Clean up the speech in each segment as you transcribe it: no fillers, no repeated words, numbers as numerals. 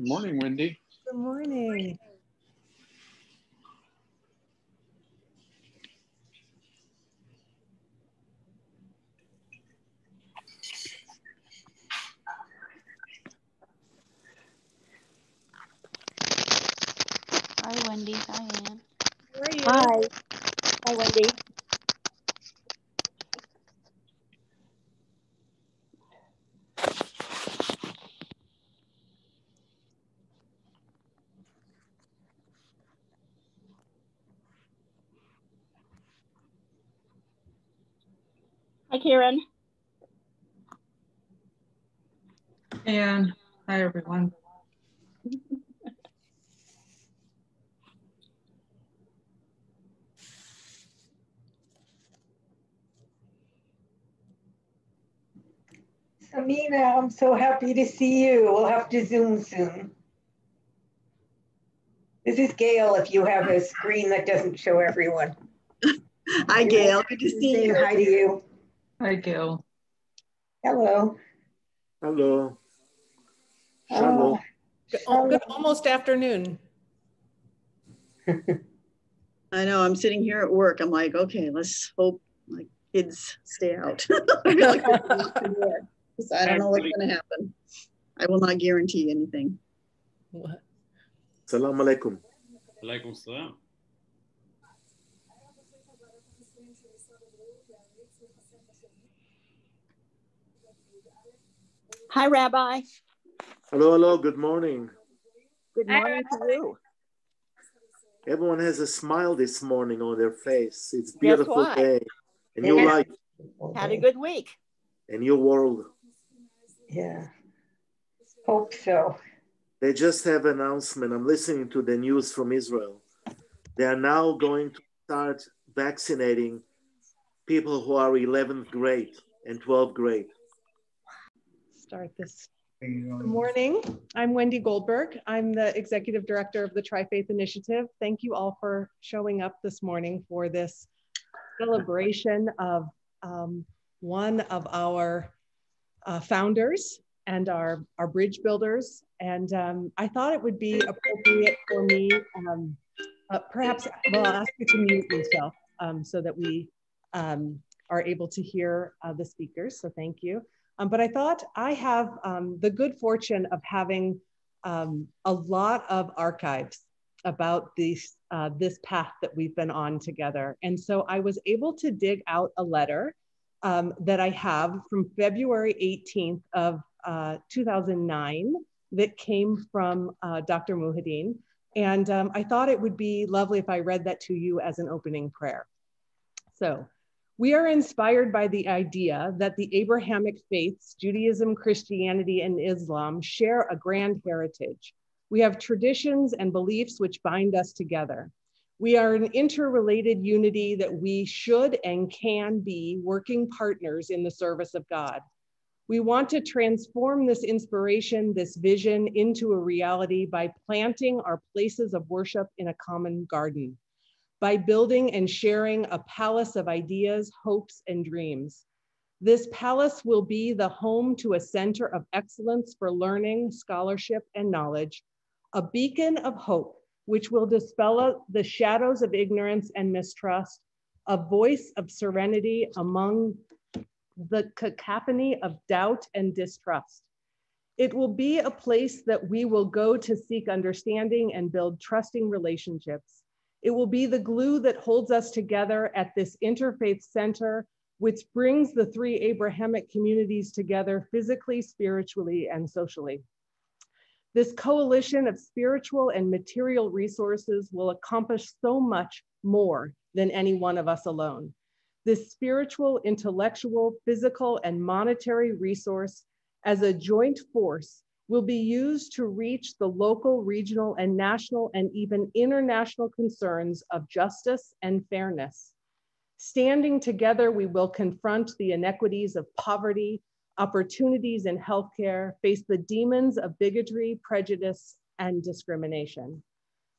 Good morning, Wendy. Good morning. Hi, Wendy. Hi, Ann. How are you? Hi. Hi, Wendy. Hi, Karen. Hey, Ann. Hi, everyone. Samina, I'm so happy to see you. We'll have to Zoom soon. This is Gail, if you have a screen that doesn't show everyone. Hi, Gail. Good to see Saying you. hi to you. Hi, Gail. Hello. Hello. Shalom. Good almost afternoon. I know. I'm sitting here at work. I'm like, okay, let's hope my kids stay out. I don't know what's going to happen. I will not guarantee anything. What? Salam alaikum. Alaikum salam. Hi, Rabbi. Hello, hello. Good morning. Good morning to you. Everyone has a smile this morning on their face. It's a beautiful why? day. A new life. Had a good week. A new world. Yeah. Hope so. They just have an announcement. I'm listening to the news from Israel. They are now going to start vaccinating people who are 11th grade and 12th grade. Start this. Good morning. I'm Wendy Goldberg. I'm the Executive Director of the Tri-Faith Initiative. Thank you all for showing up this morning for this celebration of one of our founders and our bridge builders. And I thought it would be appropriate for me, perhaps, well, I'll ask you to mute yourself so that we are able to hear the speakers, so thank you. But I thought I have the good fortune of having a lot of archives about this path that we've been on together. And so I was able to dig out a letter that I have from February 18th of 2009 that came from Dr. Mohiuddin. And I thought it would be lovely if I read that to you as an opening prayer. So, we are inspired by the idea that the Abrahamic faiths, Judaism, Christianity, and Islam, share a grand heritage. We have traditions and beliefs which bind us together. We are an interrelated unity that we should and can be working partners in the service of God. We want to transform this inspiration, this vision into a reality by planting our places of worship in a common garden, by building and sharing a palace of ideas, hopes, and dreams. This palace will be the home to a center of excellence for learning, scholarship, and knowledge, a beacon of hope, which will dispel the shadows of ignorance and mistrust, a voice of serenity among the cacophony of doubt and distrust. It will be a place that we will go to seek understanding and build trusting relationships. It will be the glue that holds us together at this interfaith center, which brings the three Abrahamic communities together physically, spiritually, and socially. This coalition of spiritual and material resources will accomplish so much more than any one of us alone. This spiritual, intellectual, physical, and monetary resource as a joint force will be used to reach the local, regional, and national, and even international concerns of justice and fairness. Standing together, we will confront the inequities of poverty, opportunities in healthcare, face the demons of bigotry, prejudice, and discrimination.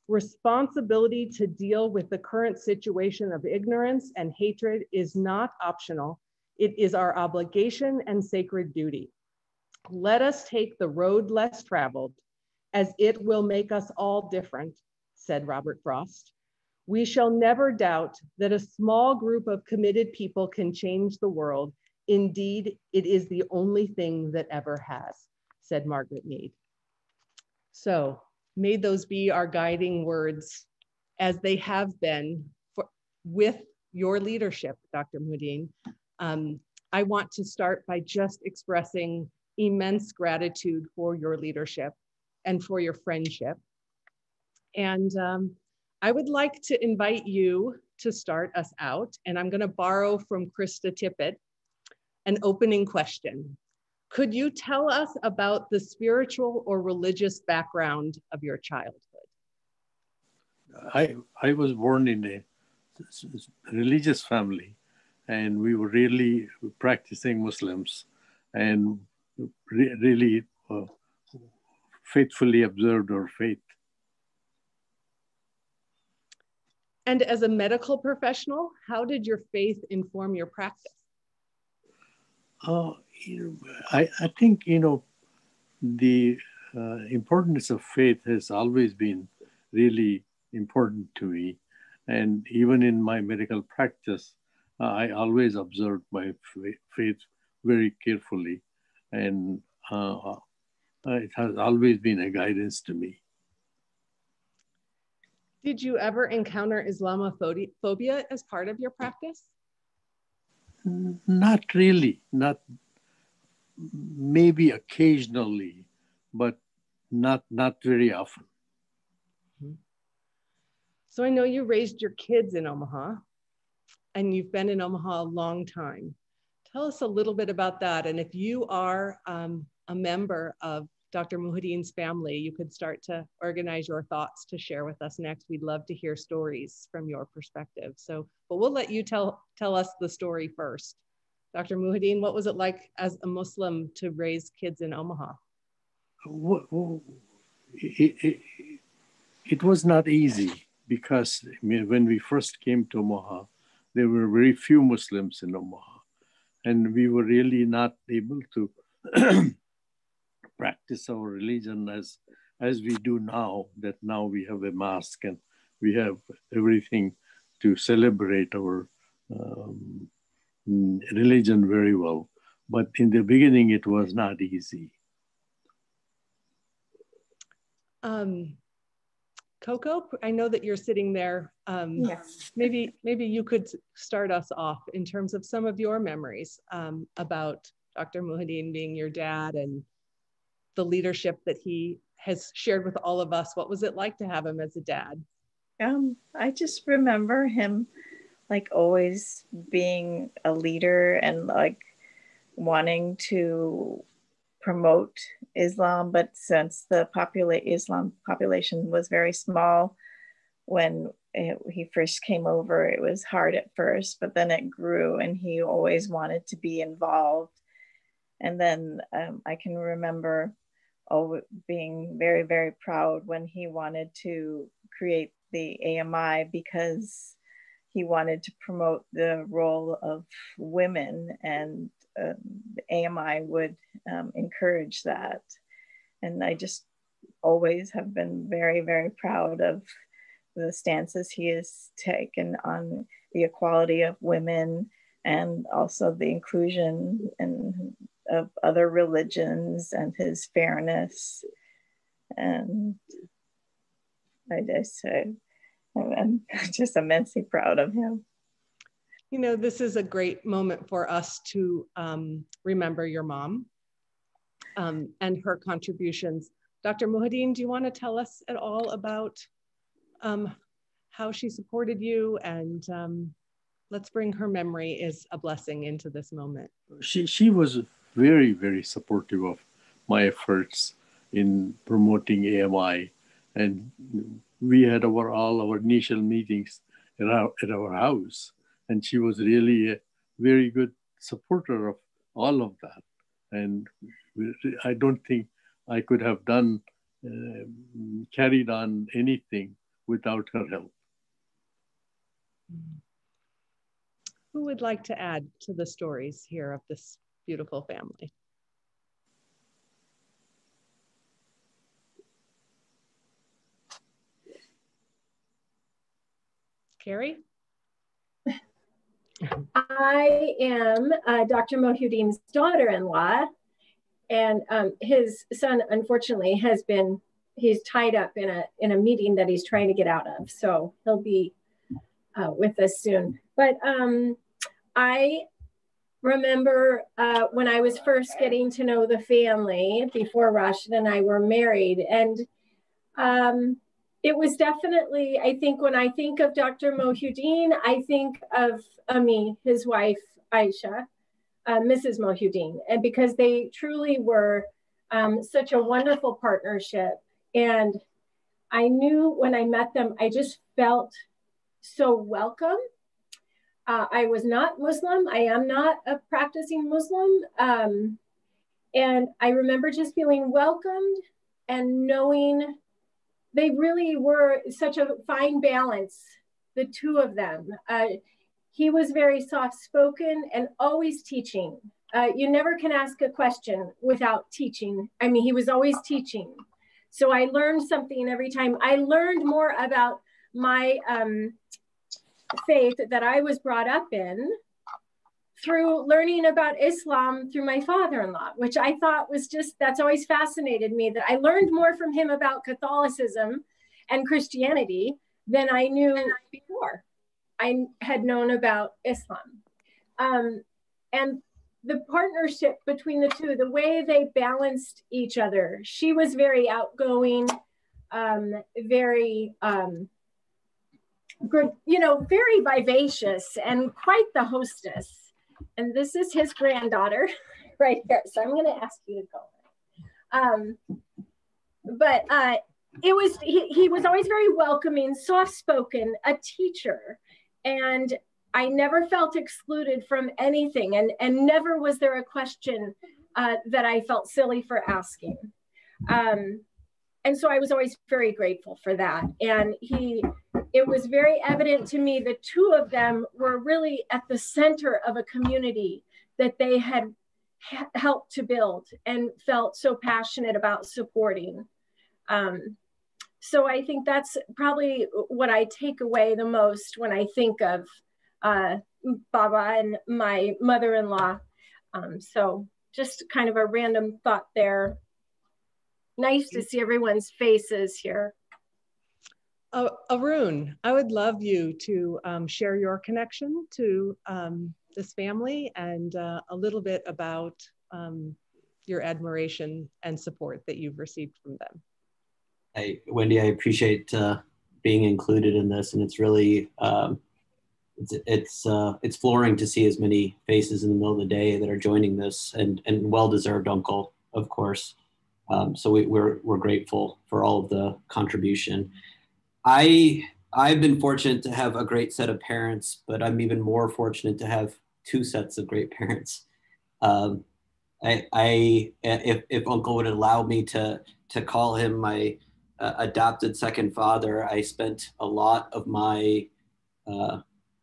Responsibility to deal with the current situation of ignorance and hatred is not optional. It is our obligation and sacred duty. Let us take the road less traveled, as it will make us all different, said Robert Frost. We shall never doubt that a small group of committed people can change the world. Indeed, it is the only thing that ever has, said Margaret Mead. So may those be our guiding words, as they have been with your leadership, Dr. Mohiuddin. I want to start by just expressing immense gratitude for your leadership and for your friendship. And I would like to invite you to start us out, and I'm going to borrow from Krista Tippett an opening question. Could you tell us about the spiritual or religious background of your childhood? I was born in a religious family, and we were really practicing Muslims and really faithfully observed our faith. And as a medical professional, how did your faith inform your practice? I think, the importance of faith has always been really important to me. And even in my medical practice, I always observed my faith very carefully. And it has always been a guidance to me. Did you ever encounter Islamophobia as part of your practice? Not really, not maybe occasionally, but not very often. So I know you raised your kids in Omaha, and you've been in Omaha a long time. Tell us a little bit about that. And if you are a member of Dr. Mohiuddin's family, you could start to organize your thoughts to share with us next. We'd love to hear stories from your perspective. So, but we'll let you tell us the story first. Dr. Mohiuddin, what was it like as a Muslim to raise kids in Omaha? It was not easy, because when we first came to Omaha, there were very few Muslims in Omaha, and we were really not able to practice our religion as we do now, that now we have a mosque and we have everything to celebrate our religion very well. But in the beginning, it was not easy. Coco, I know that you're sitting there. Yes. Maybe you could start us off in terms of some of your memories about Dr. Mohiuddin being your dad and the leadership that he has shared with all of us. What was it like to have him as a dad? I just remember him like always being a leader and like wanting to promote Islam, but since the Islam population was very small when he first came over, it was hard at first, but then it grew and he always wanted to be involved. And then I can remember being very, very proud when he wanted to create the AMI, because he wanted to promote the role of women, and the AMI would encourage that. And I just always have been very, very proud of the stances he has taken on the equality of women, and also the inclusion of other religions, and his fairness. And I'm just immensely proud of him. You know, this is a great moment for us to remember your mom and her contributions. Dr. Mohiuddin, do you want to tell us at all about how she supported you? And let's bring her memory as a blessing into this moment. She was very, very supportive of my efforts in promoting AMI. And we had all our initial meetings at our house. And she was really a very good supporter of all of that. And I don't think I could have carried on anything without her help. Who would like to add to the stories here of this beautiful family? Carrie? I am Dr. Mohiuddin's daughter-in-law, and his son, unfortunately, he's tied up in a meeting that he's trying to get out of, so he'll be with us soon. But I remember when I was first getting to know the family before Rashid and I were married, and it was definitely, I think when I think of Dr. Mohiuddin, I think of Ami, his wife, Aisha, Mrs. Mohiuddin, and because they truly were such a wonderful partnership. And I knew when I met them, I just felt so welcome. I was not Muslim. I am not a practicing Muslim. And I remember just feeling welcomed and knowing they really were such a fine balance, the two of them. He was very soft-spoken and always teaching. You never can ask a question without teaching. I mean, he was always teaching. So I learned something every time. I learned more about my faith that I was brought up in through learning about Islam through my father-in-law, which I thought was just, that's always fascinated me, that I learned more from him about Catholicism and Christianity than I knew before I had known about Islam. And the partnership between the two, the way they balanced each other. She was very outgoing, very, good, you know, very vivacious and quite the hostess. And this is his granddaughter right here. So I'm going to ask you to go. It was, he was always very welcoming, soft-spoken, a teacher. And I never felt excluded from anything. And never was there a question that I felt silly for asking. And so I was always very grateful for that. And it was very evident to me the two of them were really at the center of a community that they had helped to build and felt so passionate about supporting. So I think that's probably what I take away the most when I think of Baba and my mother-in-law. So just kind of a random thought there. Nice to see everyone's faces here. Arun, I would love you to share your connection to this family and a little bit about your admiration and support that you've received from them. Hey, Wendy, I appreciate being included in this, and it's really it's flooring to see as many faces in the middle of the day that are joining this, and well-deserved, Uncle, of course. So we're grateful for all of the contribution. I've been fortunate to have a great set of parents, but I'm even more fortunate to have two sets of great parents. If Uncle would allow me to call him my adopted second father, I spent a lot of my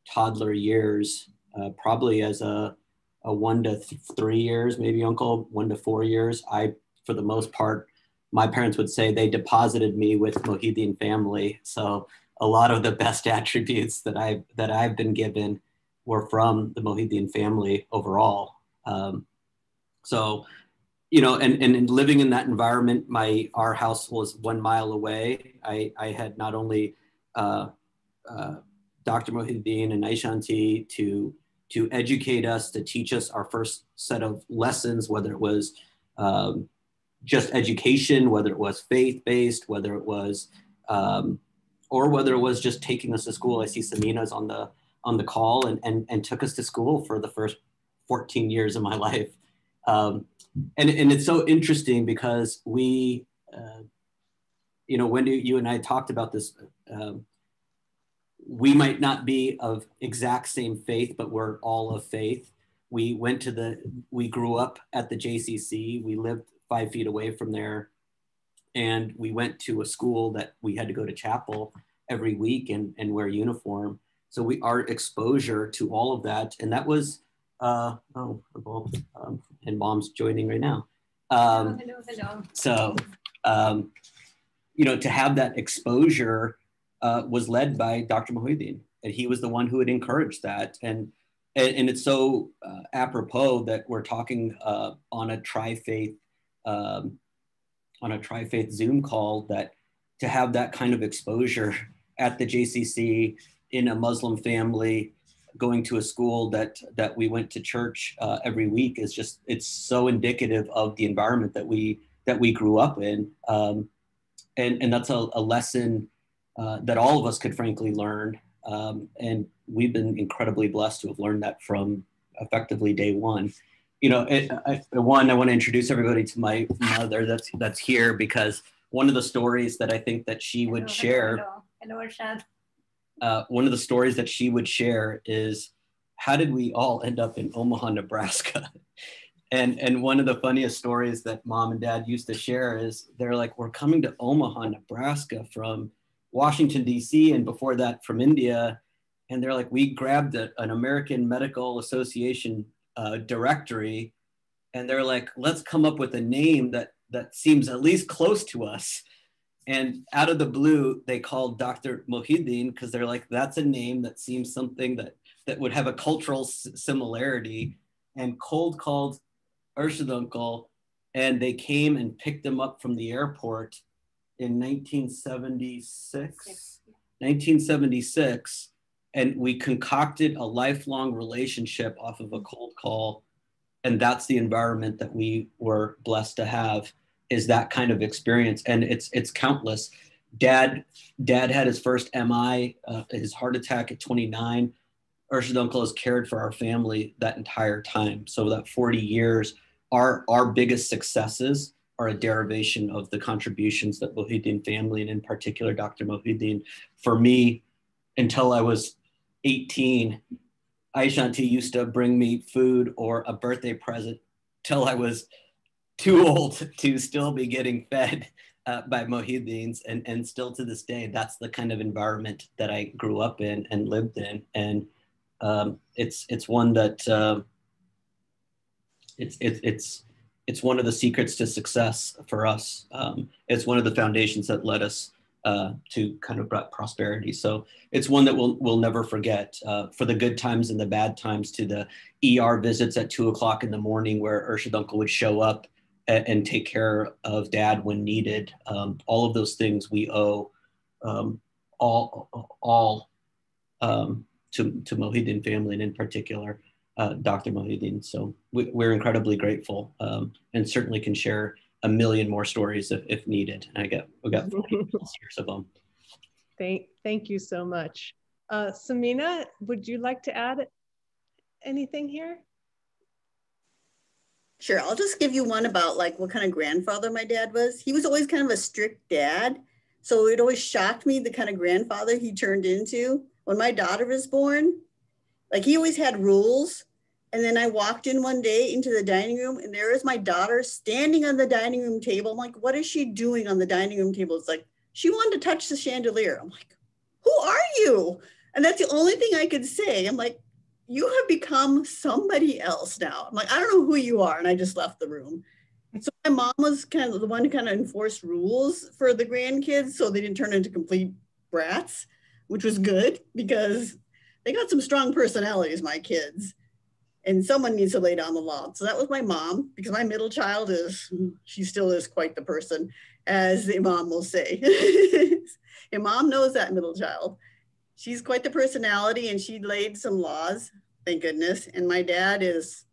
toddler years, probably as a 1 to 3 years, maybe Uncle, 1 to 4 years. For the most part, my parents would say they deposited me with Mohiuddin family. So a lot of the best attributes that I've been given were from the Mohiuddin family overall. So, you know, and living in that environment, our house was 1 mile away. I had not only Dr. Mohiuddin and Aisha Auntie to educate us, to teach us our first set of lessons, whether it was just education, whether it was faith-based, whether it was, or whether it was just taking us to school. I see Samina's on the call and took us to school for the first 14 years of my life. And it's so interesting because we, you know, Wendy, you and I talked about this. We might not be of exact same faith, but we're all of faith. We grew up at the JCC. We lived 5 feet away from there. And we went to a school that we had to go to chapel every week and wear uniform. So our exposure to all of that, and that was, and Mom's joining right now. Hello. So, you know, to have that exposure was led by Dr. Mohiuddin. he was the one who had encouraged that. And it's so apropos that we're talking on a tri-faith Zoom call, that to have that kind of exposure at the JCC in a Muslim family, going to a school that we went to church every week, is just, it's so indicative of the environment that we grew up in. And that's a lesson that all of us could frankly learn. And we've been incredibly blessed to have learned that from effectively day one. You know, I want to introduce everybody to my mother that's here, because one of the stories that I think that she would share, one of the stories that she would share is, how did we all end up in Omaha, Nebraska? And one of the funniest stories that mom and dad used to share is, they're like, we're coming to Omaha, Nebraska from Washington, D.C., and before that from India. And they're like, we grabbed an American Medical Association directory, and they're like, let's come up with a name that seems at least close to us. And out of the blue, they called Dr. Mohiuddin, because they're like, that's a name that seems something that would have a cultural similarity, and cold called Urshid uncle, and they came and picked him up from the airport in 1976, and we concocted a lifelong relationship off of a cold call. And that's the environment that we were blessed to have, is that kind of experience. And it's countless. Dad had his first MI, his heart attack at 29. Urshid uncle has cared for our family that entire time. So that 40 years, our biggest successes are a derivation of the contributions that Mohiuddin family, and in particular, Dr. Mohiuddin. For me, until I was 18, Aishanti used to bring me food or a birthday present till I was too old to still be getting fed by Mohiuddins. And still to this day, that's the kind of environment that I grew up in and lived in. And it's one that it's one of the secrets to success for us. It's one of the foundations that led us to kind of prosperity. So it's one that we'll never forget, for the good times and the bad times, to the ER visits at 2 o'clock in the morning where Urshid uncle would show up and take care of dad when needed. All of those things we owe all to Mohiuddin family, and in particular, Dr. Mohiuddin. So we're incredibly grateful, and certainly can share a million more stories if needed. And we got 40 years of them. Thank you so much. Samina, would you like to add anything here? Sure, I'll just give you one about like what kind of grandfather my dad was. He was always kind of a strict dad. So it always shocked me the kind of grandfather he turned into. When my daughter was born, like he always had rules. And then I walked in one day into the dining room, and there is my daughter standing on the dining room table. I'm like, what is she doing on the dining room table? It's like, she wanted to touch the chandelier. I'm like, who are you? And that's the only thing I could say. I'm like, you have become somebody else now. I'm like, I don't know who you are. And I just left the room. So my mom was kind of the one who kind of enforced rules for the grandkids, so they didn't turn into complete brats, which was good because they got some strong personalities, my kids. And someone needs to lay down the law. So that was my mom, because my middle child she still is quite the person, as the imam will say. Imam knows that middle child. She's quite the personality, and she laid some laws, thank goodness. And my dad is,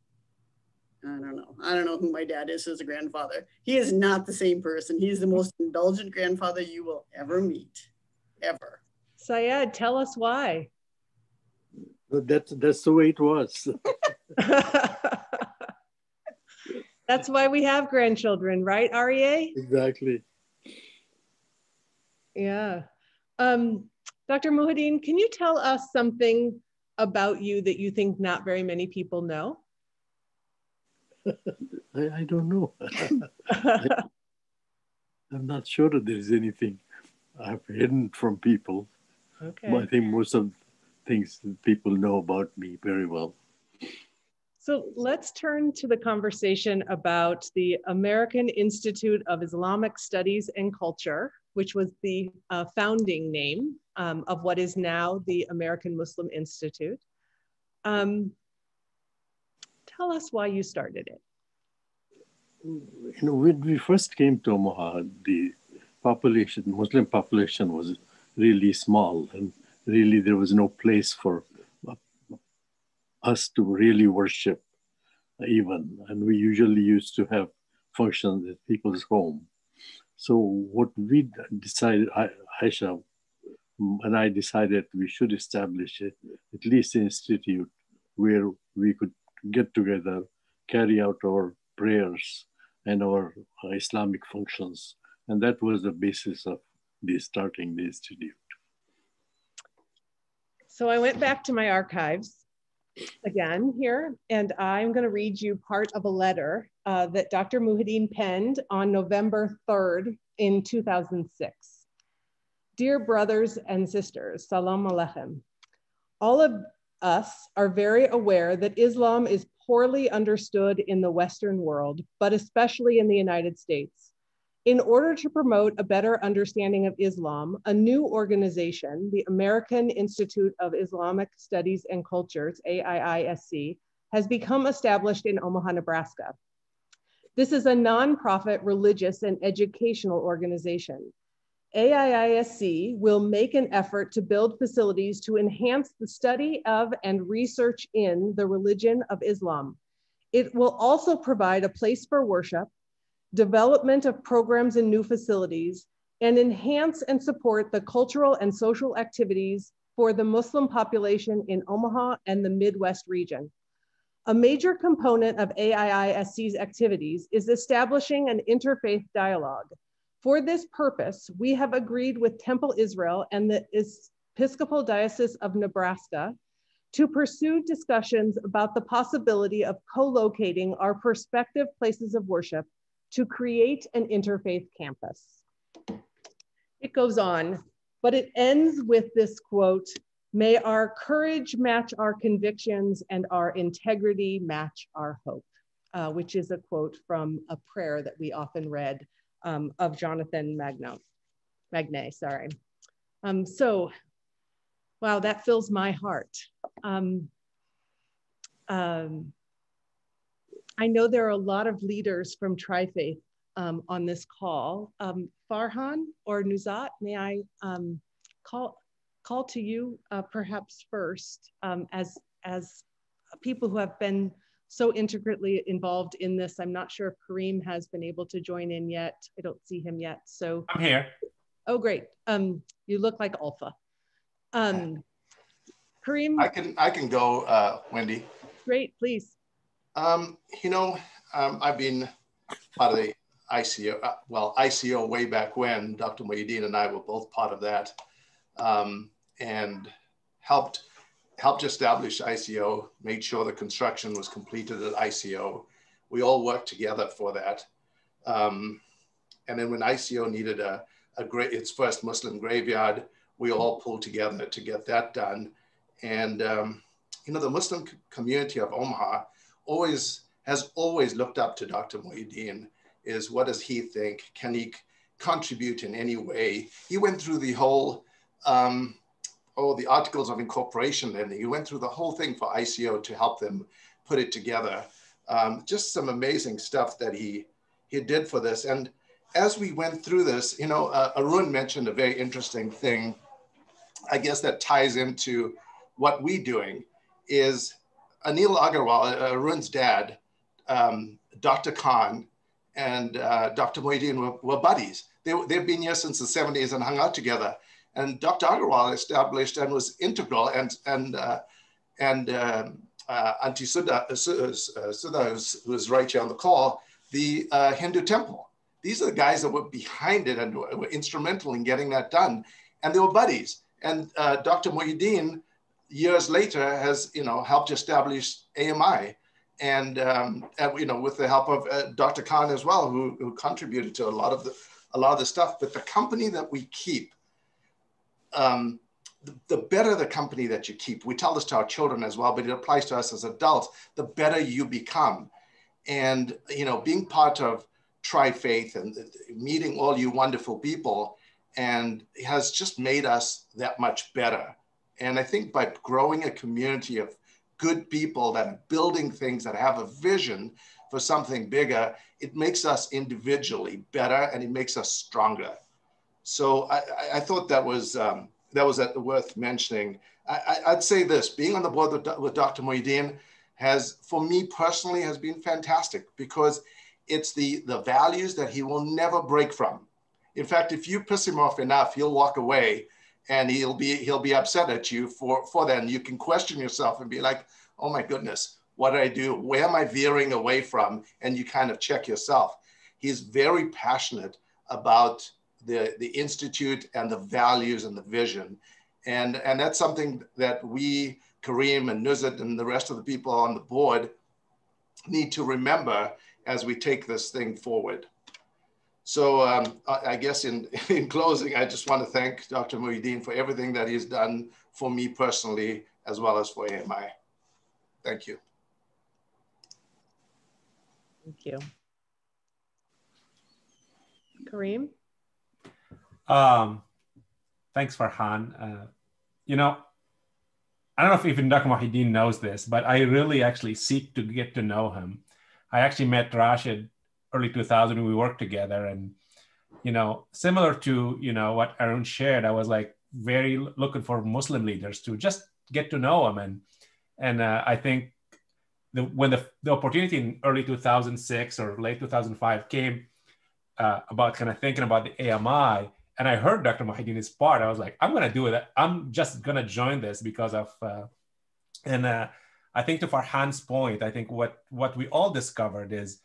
I don't know who my dad is as a grandfather. He is not the same person. He's the most indulgent grandfather you will ever meet, ever. Syed, tell us why. That's the way it was. That's why we have grandchildren, right, Aryeh? Exactly. Yeah. Dr. Mohiuddin, can you tell us something about you that you think not very many people know? I don't know. I'm not sure that there's anything I've hidden from people. Okay. I think most of things that people know about me very well. So let's turn to the conversation about the American Institute of Islamic Studies and Culture, which was the founding name of what is now the American Muslim Institute. Tell us why you started it. When we first came to Omaha, the Muslim population was really small, and really there was no place for us to really worship even. And we usually used to have functions at people's home. So what we decided, Aisha and I decided we should establish at least an institute where we could get together, carry out our prayers and our Islamic functions. And that was the basis of starting the institute. So I went back to my archives again here, and I'm going to read you part of a letter that Dr. Mohiuddin penned on November 3rd in 2006. Dear brothers and sisters, salam alaikum. All of us are very aware that Islam is poorly understood in the Western world, but especially in the United States. In order to promote a better understanding of Islam, a new organization, the American Institute of Islamic Studies and Cultures, AIISC, has become established in Omaha, Nebraska. This is a nonprofit religious and educational organization. AIISC will make an effort to build facilities to enhance the study of and research in the religion of Islam. It will also provide a place for worship, development of programs in new facilities, and enhance and support the cultural and social activities for the Muslim population in Omaha and the Midwest region. A major component of AIISC's activities is establishing an interfaith dialogue. For this purpose, we have agreed with Temple Israel and the Episcopal Diocese of Nebraska to pursue discussions about the possibility of co-locating our prospective places of worship to create an interfaith campus. It goes on, but it ends with this quote, "May our courage match our convictions and our integrity match our hope," which is a quote from a prayer that we often read of Jonathan Magne, sorry. So, wow, that fills my heart. I know there are a lot of leaders from Tri-Faith on this call. Farhan or Nuzat, may I call to you perhaps first as people who have been so intricately involved in this. I'm not sure if Karim has been able to join in yet. I don't see him yet, so. I'm here. Oh, great. You look like Alpha. Karim? I can go, Wendy. Great, please. I've been part of the ICO, ICO way back when. Dr. Mohiuddin and I were both part of that, and helped establish ICO, made sure the construction was completed at ICO. We all worked together for that. And then when ICO needed its first Muslim graveyard, we all pulled together to get that done. And, the Muslim community of Omaha has always looked up to Dr. Mohiuddin. Is what does he think? Can he contribute in any way? He went through the whole, the Articles of Incorporation, and he went through the whole thing for ICO to help them put it together. Just some amazing stuff that he did for this. And as we went through this, Arun mentioned a very interesting thing, I guess that ties into what we're doing, is Anil Agarwal, Arun's dad, Dr. Khan, and Dr. Mohiuddin were buddies. They've been here since the 70s and hung out together. And Dr. Agarwal established and was integral, and Auntie Sudha, who's right here on the call, the Hindu temple. These are the guys that were behind it and were instrumental in getting that done. And they were buddies. And Dr. Mohiuddin, years later, has helped establish AMI, and with the help of Dr. Khan as well, who contributed to a lot of the stuff. But the company that we keep, the better the company that you keep, we tell this to our children as well, but it applies to us as adults, the better you become. And, being part of Tri-Faith and meeting all you wonderful people, and has just made us that much better. And I think by growing a community of good people that are building things, that have a vision for something bigger, it makes us individually better and it makes us stronger. So I thought that was worth mentioning. I'd say this, being on the board with Dr. Mohiuddin has, for me personally, has been fantastic because it's the values that he will never break from. In fact, if you piss him off enough, he'll walk away and he'll be upset at you for that. And you can question yourself and be like, oh my goodness, what did I do? Where am I veering away from? And you kind of check yourself. He's very passionate about the Institute and the values and the vision. And that's something that we, Karim and Nuzhat and the rest of the people on the board, need to remember as we take this thing forward. So I guess in closing, I just want to thank Dr. Mohiuddin for everything that he's done for me personally, as well as for AMI. Thank you. Thank you. Karim? Thanks, Farhan. You know, I don't know if even Dr. Mohiuddin knows this, but I really actually seek to get to know him. I actually met Rashid early 2000 when we worked together, and you know, similar to what Arun shared, I was like very looking for Muslim leaders to just get to know him, and I think when the opportunity in early 2006 or late 2005 came about kind of thinking about the AMI, and I heard Dr. Mohiuddin's part, I was like, I'm going to do it. I'm just going to join this because of, I think to Farhan's point, I think what we all discovered is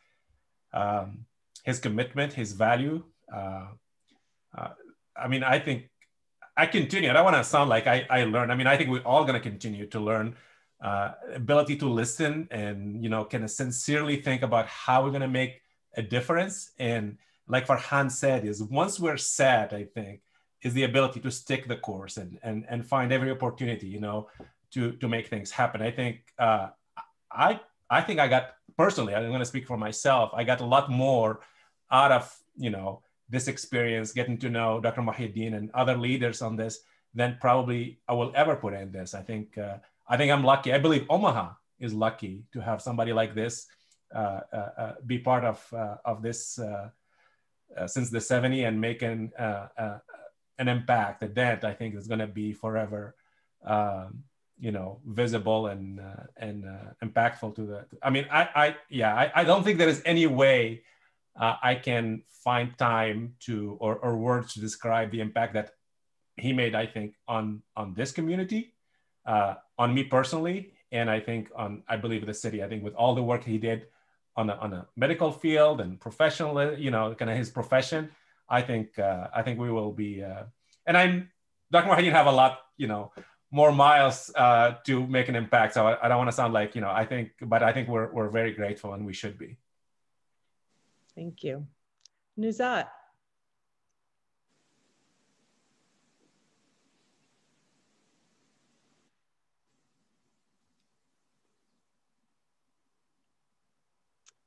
his commitment, his value. I mean, I think I continue. I don't want to sound like I learned. I mean, I think we're all going to continue to learn, ability to listen and, kind of sincerely think about how we're going to make a difference. And like Farhan said, is once we're set, I think, is the ability to stick the course and find every opportunity, to make things happen. I think I think I got, personally, I'm going to speak for myself, I got a lot more out of, this experience, getting to know Dr. Mohiuddin and other leaders on this than probably I will ever put in this. I think I'm lucky. I believe Omaha is lucky to have somebody like this be part of this since the 70s and making an impact, a dent. I think is going to be forever, visible and impactful to the. I mean, I don't think there is any way I can find time to or words to describe the impact that he made. I think on this community, on me personally, and I think I believe the city. I think with all the work he did on a medical field and professional, kind of his profession, I think we will be. And Dr. Mohiuddin have a lot, more miles to make an impact. So I don't want to sound like, I think we're very grateful and we should be. Thank you. Nuzhat.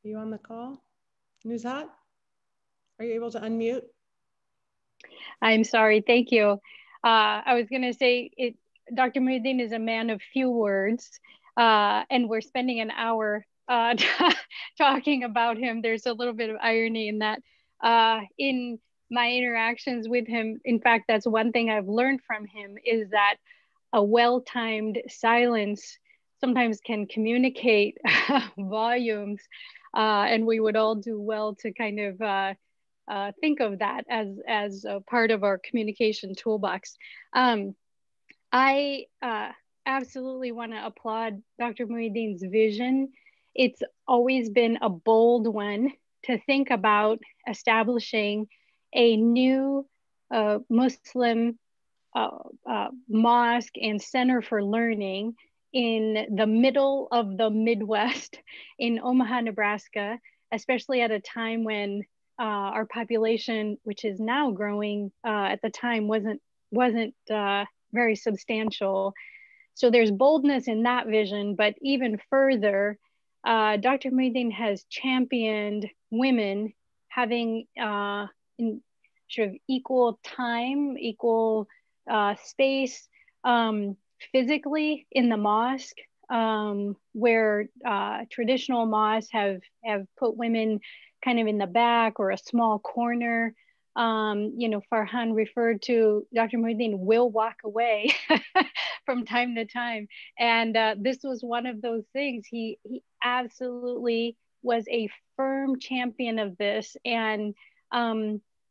Are you on the call? Nuzhat? Are you able to unmute? I'm sorry, thank you. I was gonna say, Dr. Mohiuddin is a man of few words, and we're spending an hour talking about him. There's a little bit of irony in that. In my interactions with him, in fact, that's one thing I've learned from him, is that a well-timed silence sometimes can communicate volumes. And we would all do well to kind of think of that as a part of our communication toolbox. I absolutely want to applaud Dr. Mohiuddin's vision. It's always been a bold one to think about establishing a new Muslim mosque and center for learning in the middle of the Midwest in Omaha, Nebraska, especially at a time when our population, which is now growing, at the time wasn't very substantial. So there's boldness in that vision, but even further, Dr. Mohiuddin has championed women having sort of equal time, equal space physically in the mosque, where traditional mosques have put women kind of in the back or a small corner. You know, Farhan referred to Dr. Mohiuddin will walk away from time to time. And this was one of those things. He absolutely was a firm champion of this. And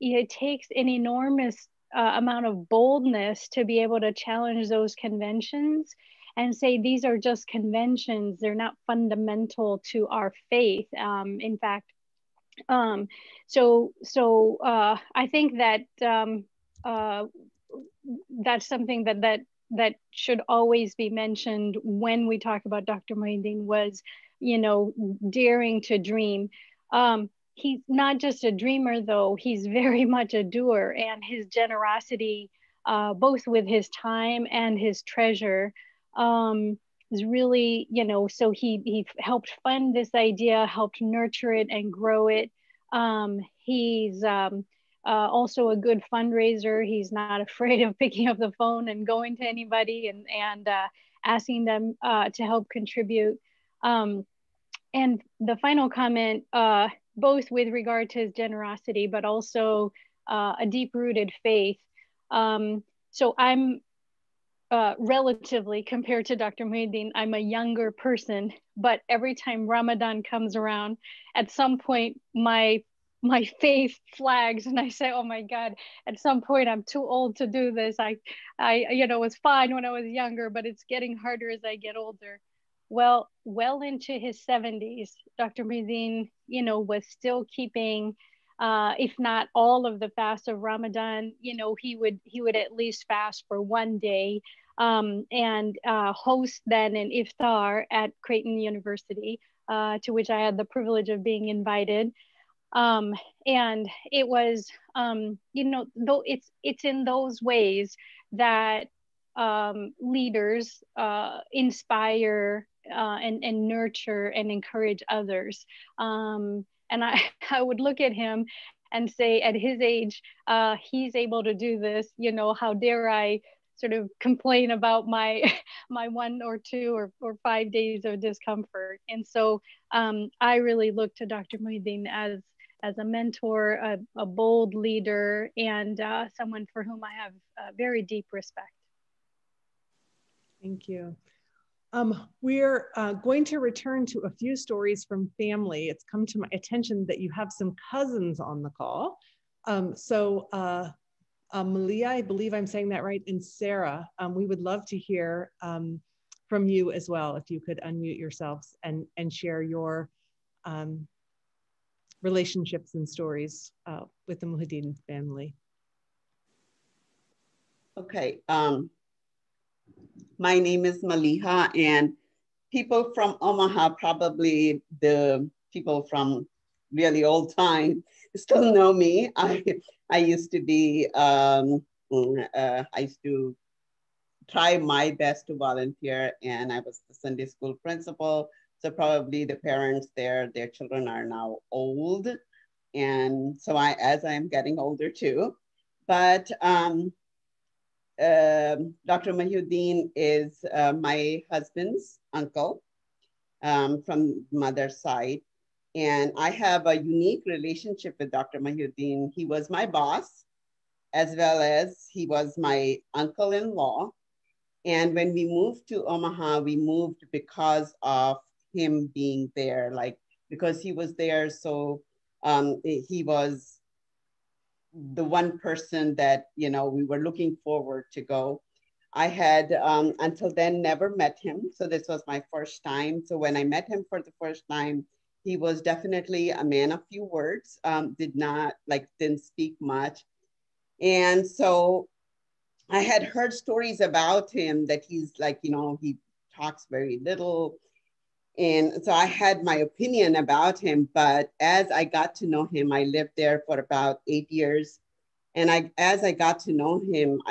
it takes an enormous amount of boldness to be able to challenge those conventions and say, these are just conventions. They're not fundamental to our faith. In fact, so I think that that's something that should always be mentioned when we talk about Dr. Mohiuddin, was, you know, daring to dream. He's not just a dreamer, though. He's very much a doer, and his generosity, both with his time and his treasure, is really, you know, so he helped fund this idea, helped nurture it and grow it. He's also a good fundraiser. He's not afraid of picking up the phone and going to anybody and asking them to help contribute. And the final comment, both with regard to his generosity, but also a deep-rooted faith. So I'm relatively, compared to Dr. Mohiuddin, I'm a younger person, but every time Ramadan comes around, at some point my faith flags and I say, oh my God, at some point I'm too old to do this. I you know, was fine when I was younger, but it's getting harder as I get older. Well into his 70s, Dr. Mohiuddin, you know, was still keeping, if not all of the fast of Ramadan, you know, he would at least fast for one day, and host then an iftar at Creighton University, to which I had the privilege of being invited. And it was, you know, though it's in those ways that leaders inspire and nurture and encourage others. And I would look at him and say, at his age, he's able to do this. You know, how dare I sort of complain about my 1 or 2 or 5 days of discomfort. And so I really look to Dr. Mohiuddin as a mentor, a bold leader, and someone for whom I have very deep respect. Thank you. We're going to return to a few stories from family. It's come to my attention that you have some cousins on the call. Malia, I believe I'm saying that right, and Sarah, we would love to hear from you as well, if you could unmute yourselves and share your relationships and stories with the Mohiuddin family. Okay, my name is Maliha, and people from Omaha, probably the people from really old time, still know me. I used to be, I used to try my best to volunteer, and I was the Sunday school principal. So probably the parents there, their children are now old. And so as I'm getting older too, but Dr. Mohiuddin is my husband's uncle from mother's side. And I have a unique relationship with Dr. Mohiuddin. He was my boss, as well as he was my uncle-in-law. And when we moved to Omaha, we moved because of him being there, like, because he was there. So he was the one person that, you know, we were looking forward to go. I had, until then, never met him. So this was my first time. So when I met him for the first time, he was definitely a man of few words, didn't speak much. And so I had heard stories about him that he's like, you know, he talks very little. And so I had my opinion about him, but as I got to know him, I lived there for about 8 years. And as I got to know him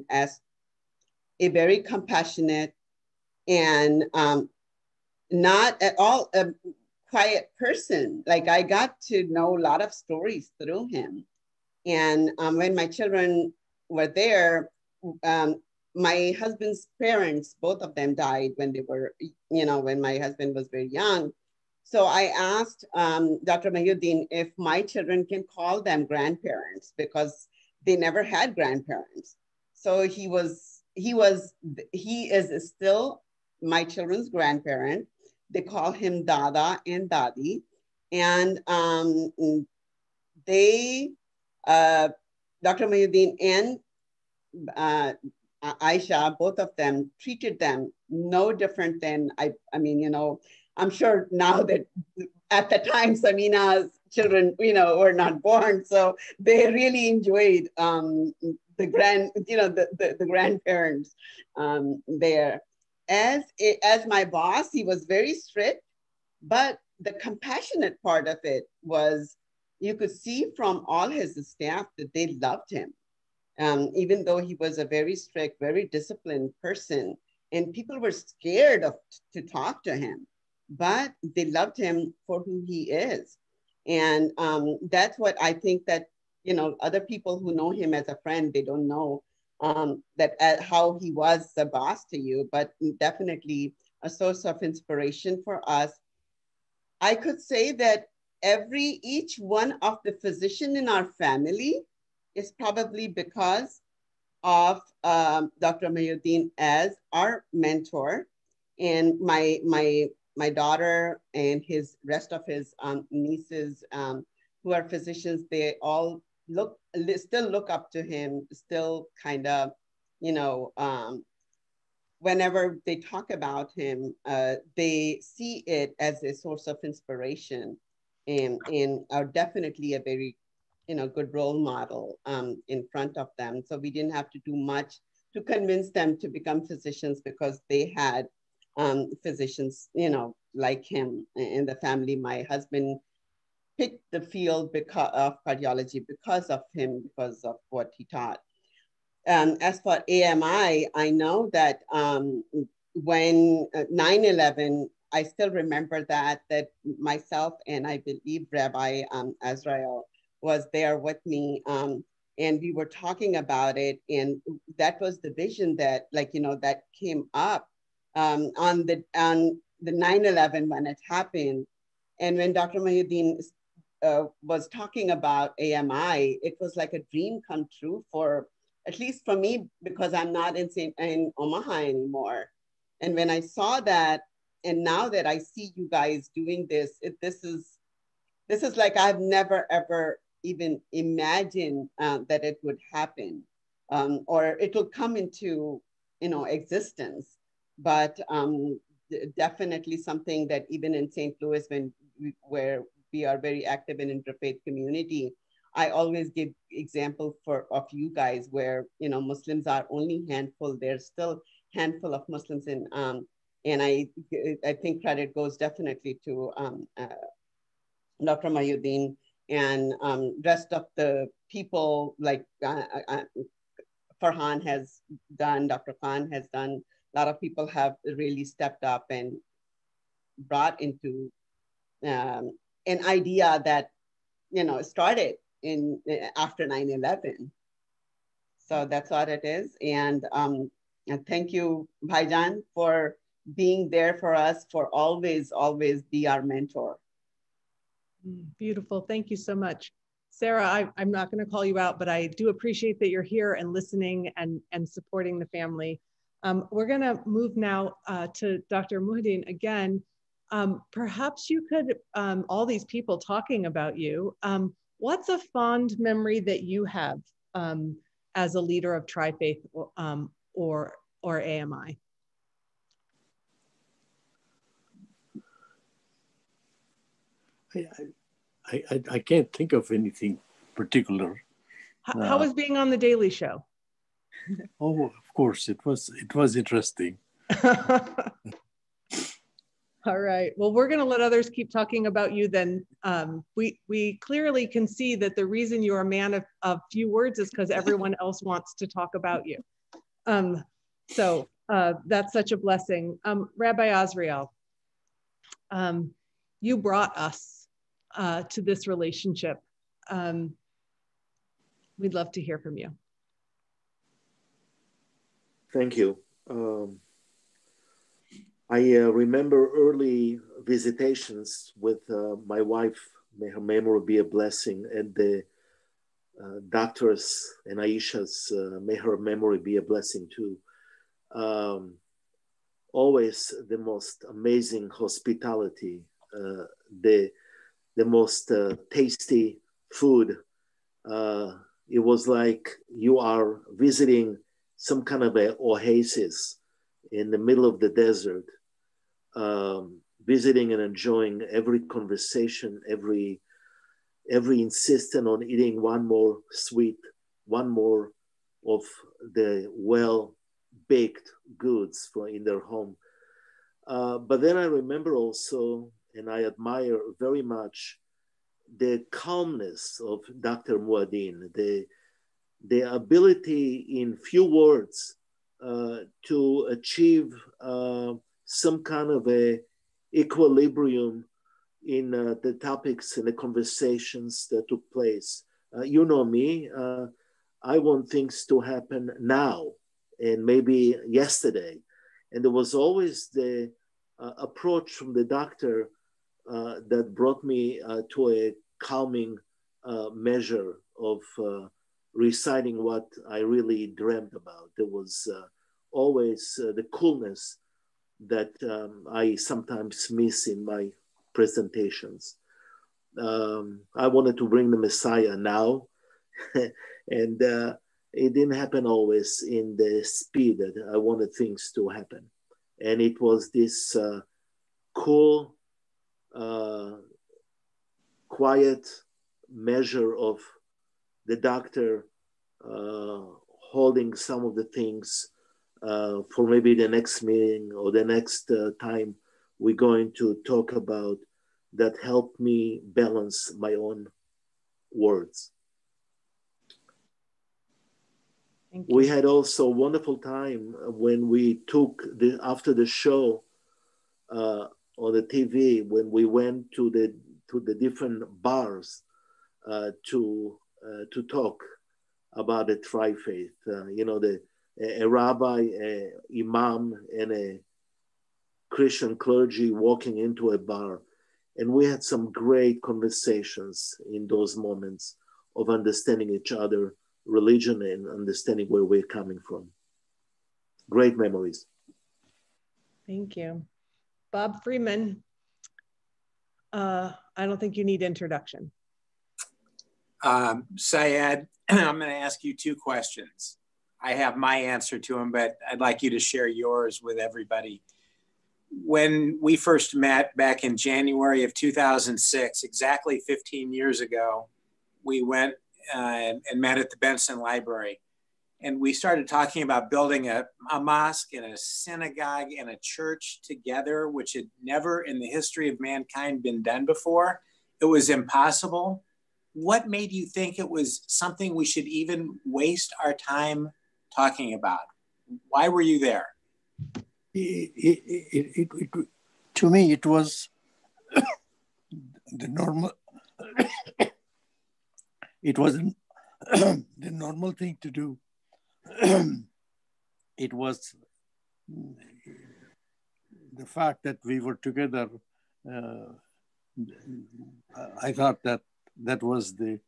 as a very compassionate and not at all a quiet person. Like, I got to know a lot of stories through him. And when my children were there, my husband's parents, both of them died when they were, when my husband was very young. So I asked Dr. Mohiuddin if my children can call them grandparents because they never had grandparents. So he is still my children's grandparent. They call him Dada and Dadi. And Dr. Mohiuddin and Aisha, both of them treated them no different than, I'm sure now that at the time Samina's children, were not born. So they really enjoyed the grandparents there. As my boss, he was very strict, but the compassionate part of it was you could see from all his staff that they loved him. Even though he was a very strict, very disciplined person, and people were scared to talk to him, but they loved him for who he is. And that's what I think that, other people who know him as a friend, they don't know how he was the boss to you, but definitely a source of inspiration for us. I could say that each one of the physician in our family is probably because of Dr. Mohiuddin as our mentor. And my daughter and his rest of his nieces who are physicians, they all still look up to him, still kind of, whenever they talk about him, they see it as a source of inspiration and are definitely a very good role model in front of them. So we didn't have to do much to convince them to become physicians because they had physicians, like him in the family. My husband picked the field of cardiology because of him, because of what he taught. As for AMI, I know that when 9/11, I still remember that myself and I believe Rabbi Azrael was there with me, and we were talking about it, and that was the vision that, that came up on the 9/11 when it happened. And when Dr. Mohiuddin was talking about AMI, it was like a dream come true for, at least for me, because I'm not in Omaha anymore. And when I saw that, and now that I see you guys doing this, this is like I've never ever even imagined that it would happen, or it will come into existence. But definitely something that even in St. Louis, where we are very active in interfaith community, I always give example of you guys where Muslims are only handful. There's still handful of Muslims in, and I think credit goes definitely to Dr. Mohiuddin and rest of the people like Farhan has done, Dr. Khan has done. A lot of people have really stepped up and brought into an idea that started after 9/11. So that's what it is. And thank you, Bhaijan, for being there for us, for always be our mentor. Beautiful. Thank you so much. Sarah, I'm not going to call you out, but I do appreciate that you're here and listening and supporting the family. We're going to move now to Dr. Mohiuddin again. Perhaps you could, all these people talking about you, what's a fond memory that you have as a leader of Tri-Faith or AMI? I can't think of anything particular. How was being on the Daily Show? Oh, of course, it was interesting. All right. Well, we're going to let others keep talking about you then. We clearly can see that the reason you're a man of few words is because everyone else wants to talk about you. So that's such a blessing. Rabbi Azrael, you brought us to this relationship. We'd love to hear from you. Thank you. I remember early visitations with my wife, may her memory be a blessing, and the doctors and Aisha's, may her memory be a blessing too. Always the most amazing hospitality, the most tasty food. It was like you are visiting some kind of an oasis in the middle of the desert, visiting and enjoying every conversation, every insistent on eating one more sweet, one more of the well-baked goods in their home. But then I remember also, and I admire very much, the calmness of Dr. Mohiuddin, the ability in few words to achieve some kind of a equilibrium in the topics and the conversations that took place. You know me, I want things to happen now and maybe yesterday. And there was always the approach from the doctor that brought me to a calming measure of reciting what I really dreamt about. There was always the coolness that I sometimes miss in my presentations. I wanted to bring the Messiah now, and it didn't happen always in the speed that I wanted things to happen. And it was this cool, quiet measure of the doctor holding some of the things for maybe the next meeting or the next time we're going to talk about, that helped me balance my own words. We had also a wonderful time when we took after the show on the TV, when we went to the different bars to talk about the tri-faith. You know, a rabbi, a imam, and a Christian clergy walking into a bar. And we had some great conversations in those moments of understanding each other, religion, and understanding where we're coming from. Great memories. Thank you. Bob Freeman, I don't think you need introduction. Syed, I'm going to ask you two questions. I have my answer to them, but I'd like you to share yours with everybody. When we first met back in January of 2006, exactly 15 years ago, we went and met at the Benson Library. And we started talking about building a mosque and a synagogue and a church together, which had never in the history of mankind been done before. It was impossible. What made you think it was something we should even waste our time talking about? Why were you there? To me, it was the normal. It was the normal thing to do. It was the fact that we were together. I thought that was the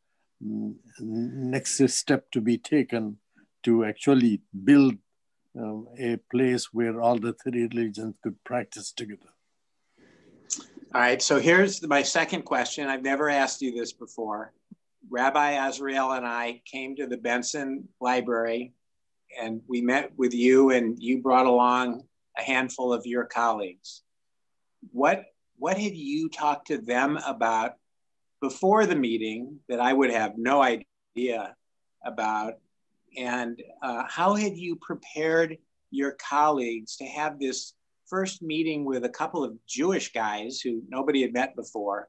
next step to be taken to actually build a place where all the three religions could practice together. All right, so here's my second question. I've never asked you this before. Rabbi Azrael and I came to the Benson Library and we met with you, and you brought along a handful of your colleagues. What had you talked to them about before the meeting that I would have no idea about? And how had you prepared your colleagues to have this first meeting with a couple of Jewish guys who nobody had met before?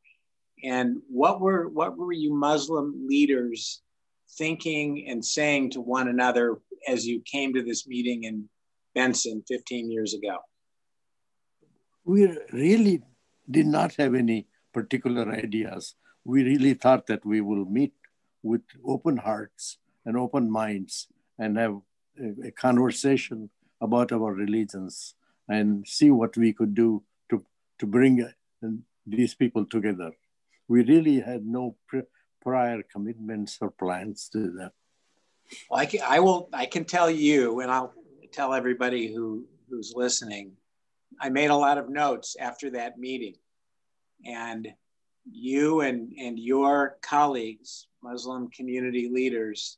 And what were you Muslim leaders thinking and saying to one another as you came to this meeting in Benson 15 years ago? We really did not have any particular ideas. We really thought that we will meet with open hearts and open minds and have a conversation about our religions and see what we could do to bring these people together. We really had no prior commitments or plans to that. Well, I can tell you, and I'll tell everybody who's listening, I made a lot of notes after that meeting, and you and your colleagues, Muslim community leaders,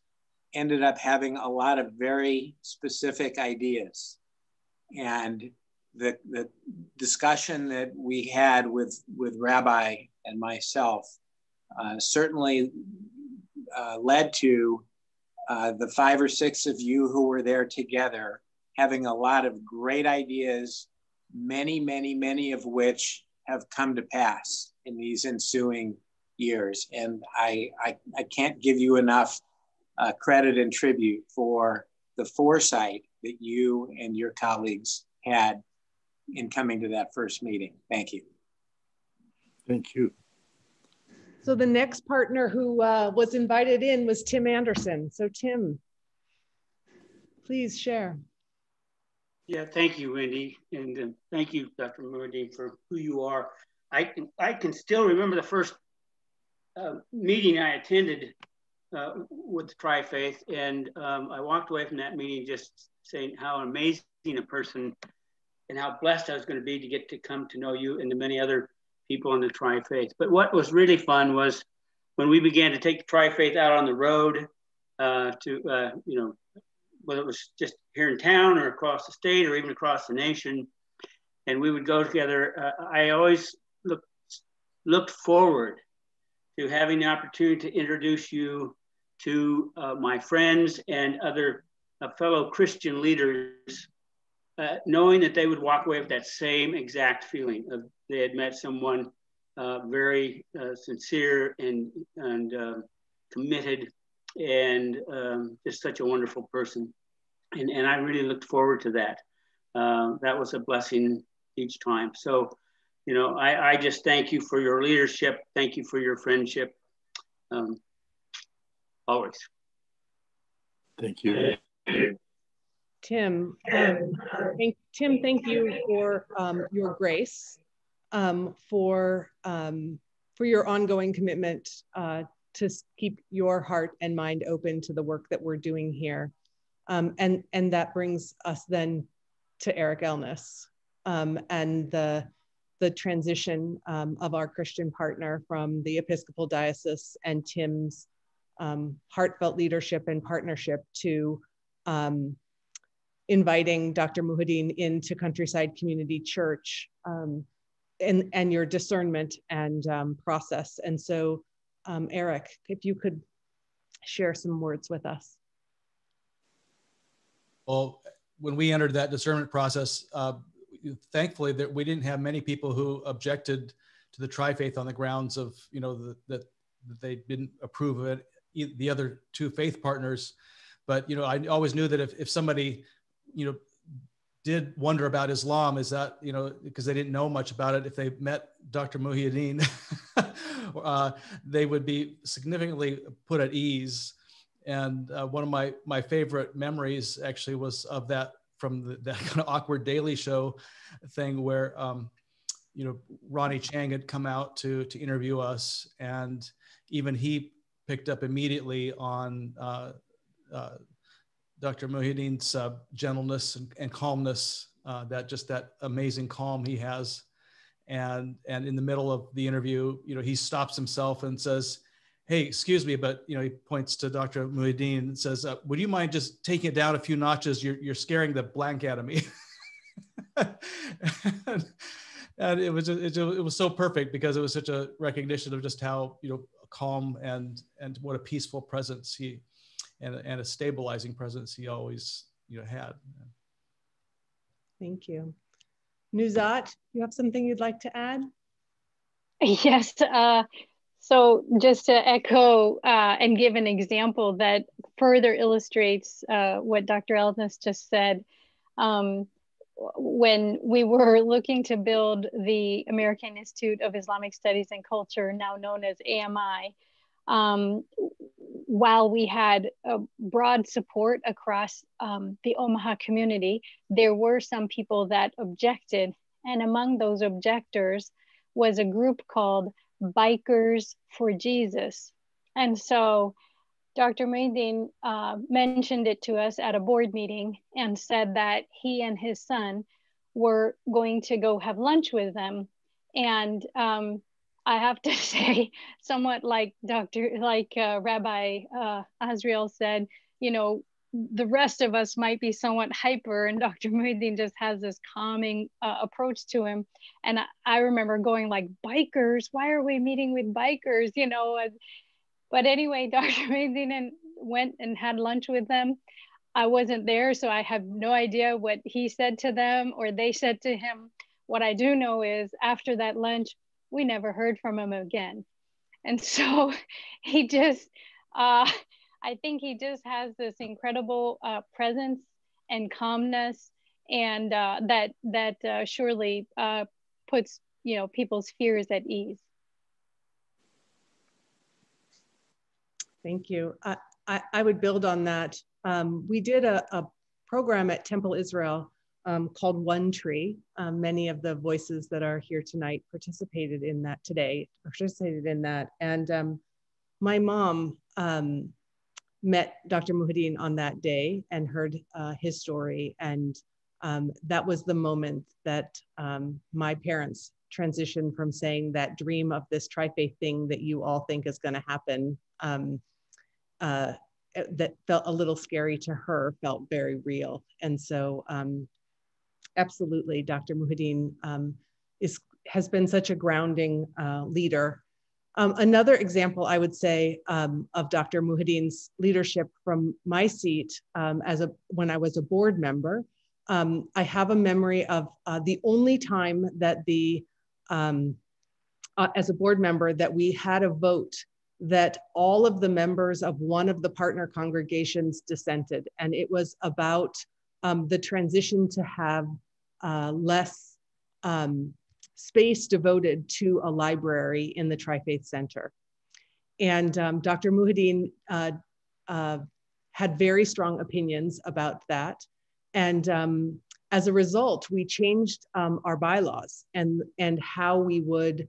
ended up having a lot of very specific ideas. And the discussion that we had with Rabbi and myself certainly led to the 5 or 6 of you who were there together having a lot of great ideas, many of which have come to pass in these ensuing years. And I can't give you enough credit and tribute for the foresight that you and your colleagues had in coming to that first meeting. Thank you. Thank you. So the next partner who was invited in was Tim Anderson. So Tim, please share. Yeah, thank you, Wendy. And thank you, Dr. Mohiuddin, for who you are. I can still remember the first meeting I attended with Tri-Faith, and I walked away from that meeting just saying how amazing a person and how blessed I was going to be to get to come to know you and the many other people in the Tri-Faith. But what was really fun was when we began to take the Tri-Faith out on the road to, whether it was just here in town or across the state or even across the nation, and we would go together. I always looked forward to having the opportunity to introduce you to my friends and other fellow Christian leaders, knowing that they would walk away with that same exact feeling of they had met someone very sincere and committed and just such a wonderful person. And I really looked forward to that. That was a blessing each time. So, I just thank you for your leadership. Thank you for your friendship. Always. Thank you. Tim, thank you for your grace, for your ongoing commitment to keep your heart and mind open to the work that we're doing here. And that brings us then to Eric Elness and the transition of our Christian partner from the Episcopal Diocese and Tim's heartfelt leadership and partnership to inviting Dr. Mohiuddin into Countryside Community Church and your discernment and process. And so, Eric, if you could share some words with us. Well, when we entered that discernment process, thankfully that we didn't have many people who objected to the Tri-Faith on the grounds of, that they didn't approve of it, the other 2 faith partners. But, I always knew that if somebody, did wonder about Islam, is that, because they didn't know much about it, if they met Dr. Mohiuddin, they would be significantly put at ease. And one of my favorite memories actually was of that from that kind of awkward Daily Show thing where, Ronnie Chang had come out to interview us, and even he picked up immediately on Dr. Mohiuddin's gentleness and calmness, that amazing calm he has. And in the middle of the interview, he stops himself and says, "Hey, excuse me," but he points to Dr. Mohiuddin and says, "Would you mind just taking it down a few notches? You're scaring the blank out of me." and it was so perfect because it was such a recognition of just how calm and what a peaceful presence he and a stabilizing presence he always had. Thank you. Nuzat, you have something you'd like to add? Yes. So just to echo and give an example that further illustrates what Dr. Elness just said, when we were looking to build the American Institute of Islamic Studies and Culture, now known as AMI, while we had broad support across the Omaha community, there were some people that objected. And among those objectors was a group called Bikers for Jesus. And so Dr. Mohiuddin mentioned it to us at a board meeting and said that he and his son were going to go have lunch with them. And I have to say, somewhat like Rabbi Azriel said, you know, the rest of us might be somewhat hyper, and Dr. Mohiuddin just has this calming approach to him. And I remember going like, bikers, why are we meeting with bikers, you know? But anyway, Dr. Mohiuddin went and had lunch with them. I wasn't there, so I have no idea what he said to them or they said to him. What I do know is after that lunch, we never heard from him again. And so he just, I think he just has this incredible presence and calmness, and that surely puts, you know, people's fears at ease. Thank you. I would build on that. We did a program at Temple Israel called One Tree. Many of the voices that are here tonight participated in that And my mom met Dr. Mohiuddin on that day and heard his story. And that was the moment that my parents transitioned from saying that dream of this tri-faith thing that you all think is going to happen, that felt a little scary to her, felt very real. And so absolutely, Dr. Mohiuddin has been such a grounding leader. Another example, I would say, of Dr. Mohiuddin's leadership from my seat when I was a board member, I have a memory of the only time that as a board member, that we had a vote that all of the members of one of the partner congregations dissented. And it was about the transition to have less space devoted to a library in the Tri-Faith Center. And Dr. Mohiuddin had very strong opinions about that. And as a result, we changed our bylaws and how we would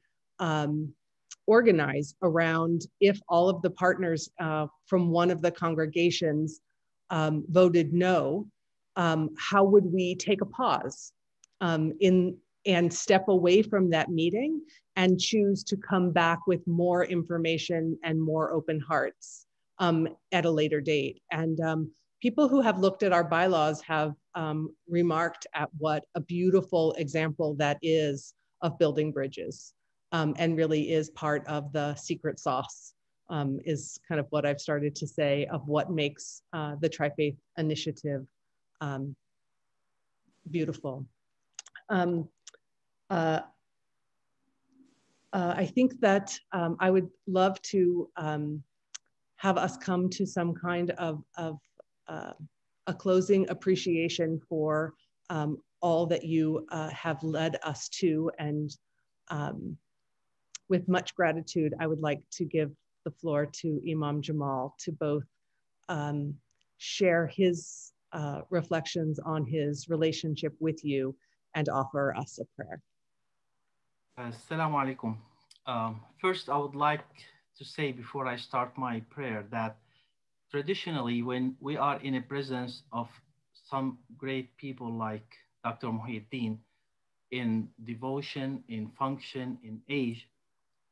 organize around if all of the partners from one of the congregations voted no, how would we take a pause and step away from that meeting and choose to come back with more information and more open hearts at a later date. And people who have looked at our bylaws have remarked at what a beautiful example that is of building bridges, and really is part of the secret sauce, is kind of what I've started to say of what makes the Tri-Faith Initiative beautiful. I think that I would love to have us come to some kind of a closing appreciation for all that you have led us to. And with much gratitude, I would like to give the floor to Imam Jamal to both share his reflections on his relationship with you and offer us a prayer. Assalamu alaikum. First, I would like to say before I start my prayer that traditionally, when we are in the presence of some great people like Dr. Mohiuddin in devotion, in function, in age,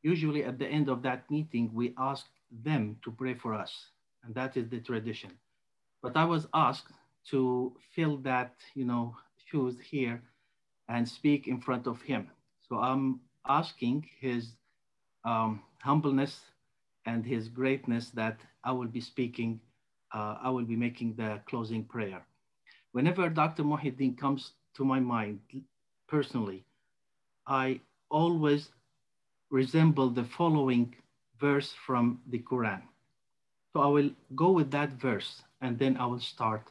usually at the end of that meeting, we ask them to pray for us. And that is the tradition. But I was asked to fill that, shoes here and speak in front of him. So I'm asking his humbleness and his greatness that I will be speaking, I will be making the closing prayer. Whenever Dr. Mohiuddin comes to my mind personally, I always resemble the following verse from the Quran. So I will go with that verse and then I will start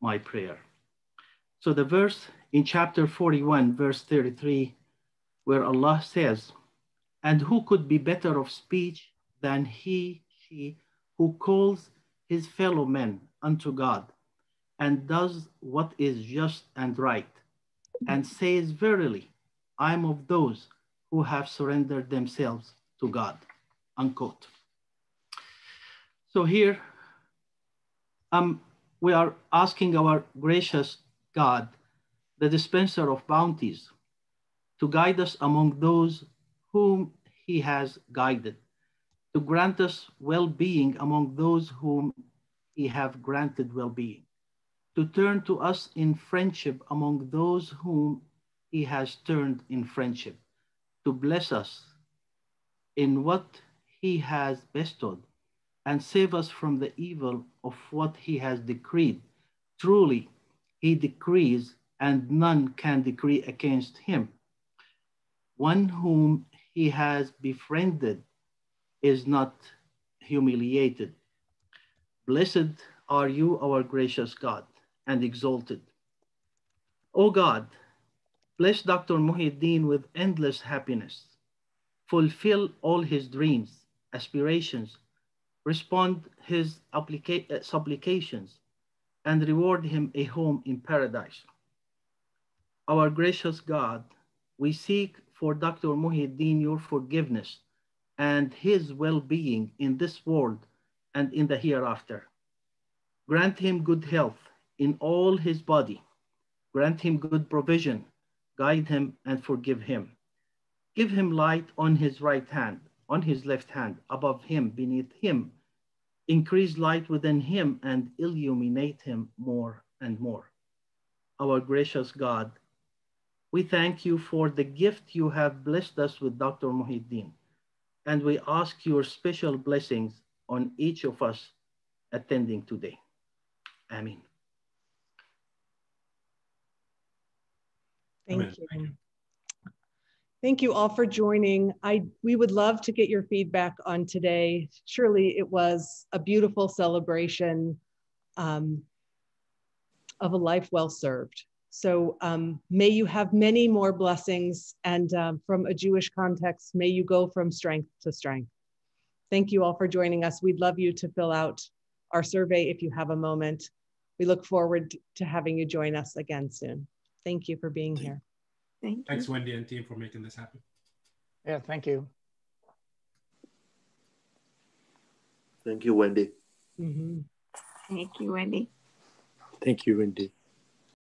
my prayer. So the verse in chapter 41, verse 33, where Allah says, "And who could be better of speech than he, she, who calls his fellow men unto God, and does what is just and right, and says, verily, I am of those who have surrendered themselves to God, unquote. So here, we are asking our gracious God, the dispenser of bounties, to guide us among those whom he has guided, to grant us well-being among those whom he have granted well-being, to turn to us in friendship among those whom he has turned in friendship, to bless us in what he has bestowed, and save us from the evil of what he has decreed. Truly, he decrees, and none can decree against him. One whom he has befriended is not humiliated. Blessed are you, our gracious God, and exalted. O God, bless Dr. Mohiuddin with endless happiness. Fulfill all his dreams, aspirations, respond his supplications, and reward him a home in paradise. Our gracious God, we seek for Dr. Mohiuddin your forgiveness and his well-being in this world and in the hereafter. Grant him good health in all his body. Grant him good provision. Guide him and forgive him. Give him light on his right hand, on his left hand, above him, beneath him. Increase light within him and illuminate him more and more. Our gracious God, we thank you for the gift you have blessed us with Dr. Mohiuddin, and we ask your special blessings on each of us attending today. Amen. Thank you. Thank you all for joining. We would love to get your feedback on today. Surely it was a beautiful celebration of a life well served. So may you have many more blessings, and from a Jewish context, may you go from strength to strength. Thank you all for joining us. We'd love you to fill out our survey if you have a moment. We look forward to having you join us again soon. Thank you for being here. Thanks, Wendy and team, for making this happen. Yeah, thank you. Thank you, Wendy. Thank you, Wendy. Thank you, Wendy.